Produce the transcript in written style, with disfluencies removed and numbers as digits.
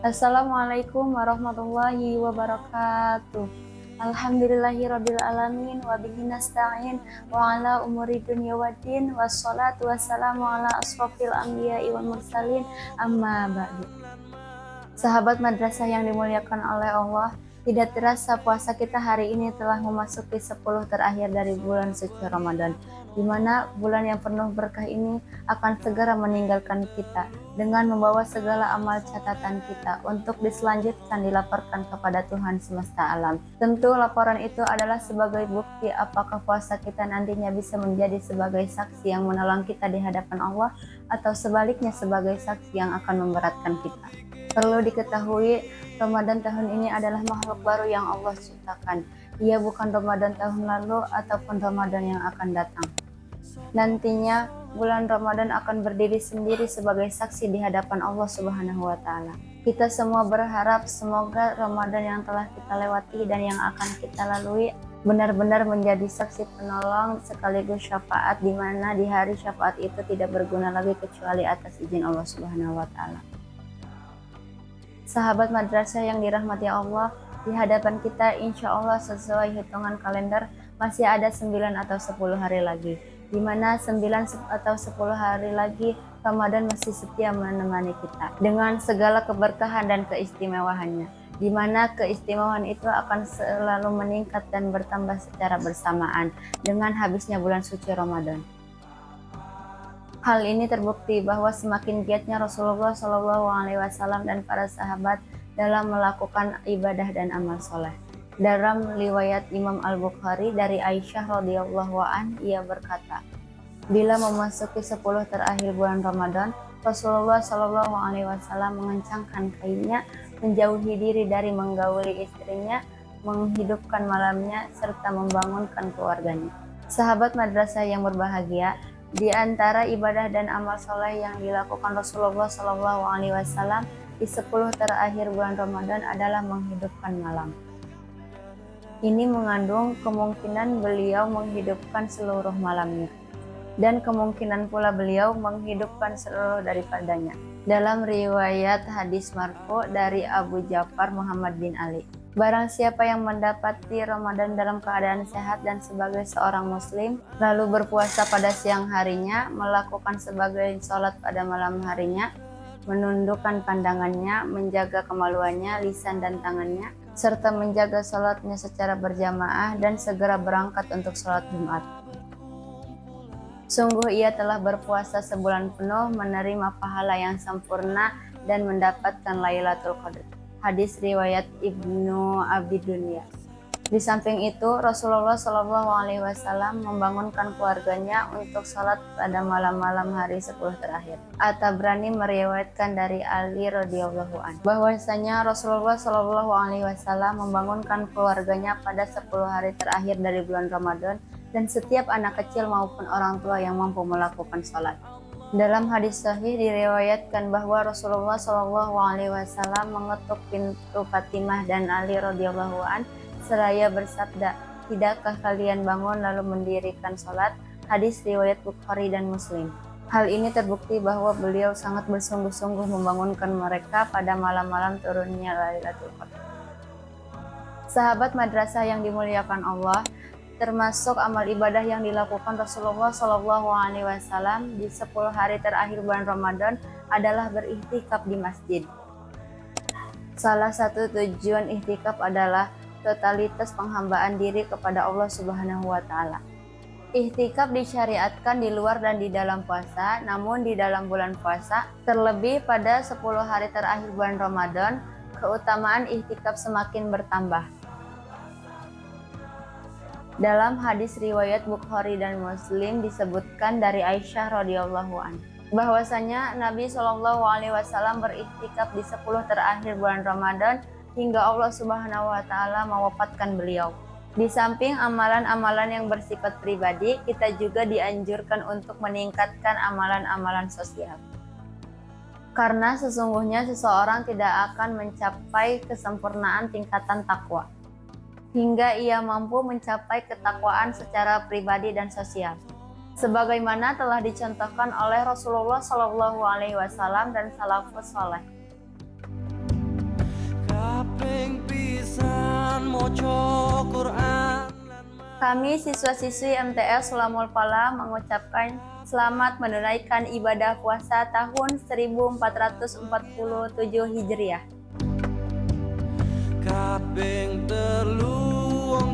Assalamualaikum warahmatullahi wabarakatuh. Alhamdulillahirabbil alamin wa bihi nasta'in wa ala umuri dunya waddin wassalatu wassalamu ala asrofil anbiya'i wal mursalin amma ba'du. Sahabat madrasah yang dimuliakan oleh Allah, tidak terasa puasa kita hari ini telah memasuki 10 terakhir dari bulan suci Ramadan, di mana bulan yang penuh berkah ini akan segera meninggalkan kita dengan membawa segala amal catatan kita untuk diselanjutkan dilaporkan kepada Tuhan semesta alam. Tentu laporan itu adalah sebagai bukti apakah puasa kita nantinya bisa menjadi sebagai saksi yang menolong kita di hadapan Allah atau sebaliknya sebagai saksi yang akan memberatkan kita. Perlu diketahui, Ramadan tahun ini adalah makhluk baru yang Allah ciptakan. Ia bukan Ramadan tahun lalu ataupun Ramadan yang akan datang. Nantinya, bulan Ramadan akan berdiri sendiri sebagai saksi di hadapan Allah Subhanahu wa Ta'ala. Kita semua berharap semoga Ramadan yang telah kita lewati dan yang akan kita lalui benar-benar menjadi saksi penolong sekaligus syafaat, di mana di hari syafaat itu tidak berguna lagi kecuali atas izin Allah Subhanahu wa Ta'ala. Sahabat madrasah yang dirahmati Allah, di hadapan kita insya Allah sesuai hitungan kalender masih ada 9 atau 10 hari lagi, di mana 9 atau 10 hari lagi Ramadan masih setia menemani kita dengan segala keberkahan dan keistimewaannya, di mana keistimewaan itu akan selalu meningkat dan bertambah secara bersamaan dengan habisnya bulan suci Ramadan. Hal ini terbukti bahwa semakin giatnya Rasulullah SAW dan para sahabat dalam melakukan ibadah dan amal soleh. Dalam riwayat Imam Al-Bukhari dari Aisyah radhiyallahu an, ia berkata, bila memasuki 10 terakhir bulan Ramadan, Rasulullah SAW mengencangkan kainnya, menjauhi diri dari menggauli istrinya, menghidupkan malamnya, serta membangunkan keluarganya. Sahabat madrasah yang berbahagia, di antara ibadah dan amal soleh yang dilakukan Rasulullah SAW di 10 terakhir bulan Ramadan adalah menghidupkan malam. Ini mengandung kemungkinan beliau menghidupkan seluruh malamnya, dan kemungkinan pula beliau menghidupkan seluruh daripadanya. Dalam riwayat hadis marfu dari Abu Ja'far Muhammad bin Ali, barang siapa yang mendapati Ramadan dalam keadaan sehat dan sebagai seorang muslim, lalu berpuasa pada siang harinya, melakukan sebagai sholat pada malam harinya, menundukkan pandangannya, menjaga kemaluannya, lisan dan tangannya, serta menjaga sholatnya secara berjamaah dan segera berangkat untuk sholat Jumat. Sungguh ia telah berpuasa sebulan penuh, menerima pahala yang sempurna dan mendapatkan Lailatul Qadar. Hadis riwayat Ibnu Abi Dunya. Di samping itu, Rasulullah SAW membangunkan keluarganya untuk sholat pada malam-malam hari 10 terakhir. At-Tabrani meriwayatkan dari Ali radhiyallahu anhu bahwasanya Rasulullah SAW membangunkan keluarganya pada 10 hari terakhir dari bulan Ramadan, dan setiap anak kecil maupun orang tua yang mampu melakukan sholat. Dalam hadis sahih diriwayatkan bahwa Rasulullah SAW mengetuk pintu Fatimah dan Ali radhiyallahu an seraya bersabda, tidakkah kalian bangun lalu mendirikan sholat? Hadis riwayat Bukhari dan Muslim. Hal ini terbukti bahwa beliau sangat bersungguh-sungguh membangunkan mereka pada malam-malam turunnya Lailatul Qadar. Sahabat madrasah yang dimuliakan Allah, termasuk amal ibadah yang dilakukan Rasulullah SAW di 10 hari terakhir bulan Ramadan adalah beriktikaf di masjid. Salah satu tujuan iktikaf adalah totalitas penghambaan diri kepada Allah Subhanahu wa Ta'ala. Iktikaf disyariatkan di luar dan di dalam puasa, namun di dalam bulan puasa, terlebih pada 10 hari terakhir bulan Ramadan, keutamaan iktikaf semakin bertambah. Dalam hadis riwayat Bukhari dan Muslim disebutkan dari Aisyah radhiyallahu anha bahwasanya Nabi SAW beriktikaf di 10 terakhir bulan Ramadan hingga Allah Subhanahu wa Ta'ala mewafatkan beliau. Di samping amalan-amalan yang bersifat pribadi, kita juga dianjurkan untuk meningkatkan amalan-amalan sosial. Karena sesungguhnya seseorang tidak akan mencapai kesempurnaan tingkatan takwa hingga ia mampu mencapai ketakwaan secara pribadi dan sosial, sebagaimana telah dicontohkan oleh Rasulullah SAW dan salafus saleh. Kami siswa-siswi MTS Sulamul Falah mengucapkan selamat menunaikan ibadah puasa tahun 1447 Hijriah. Kaping telu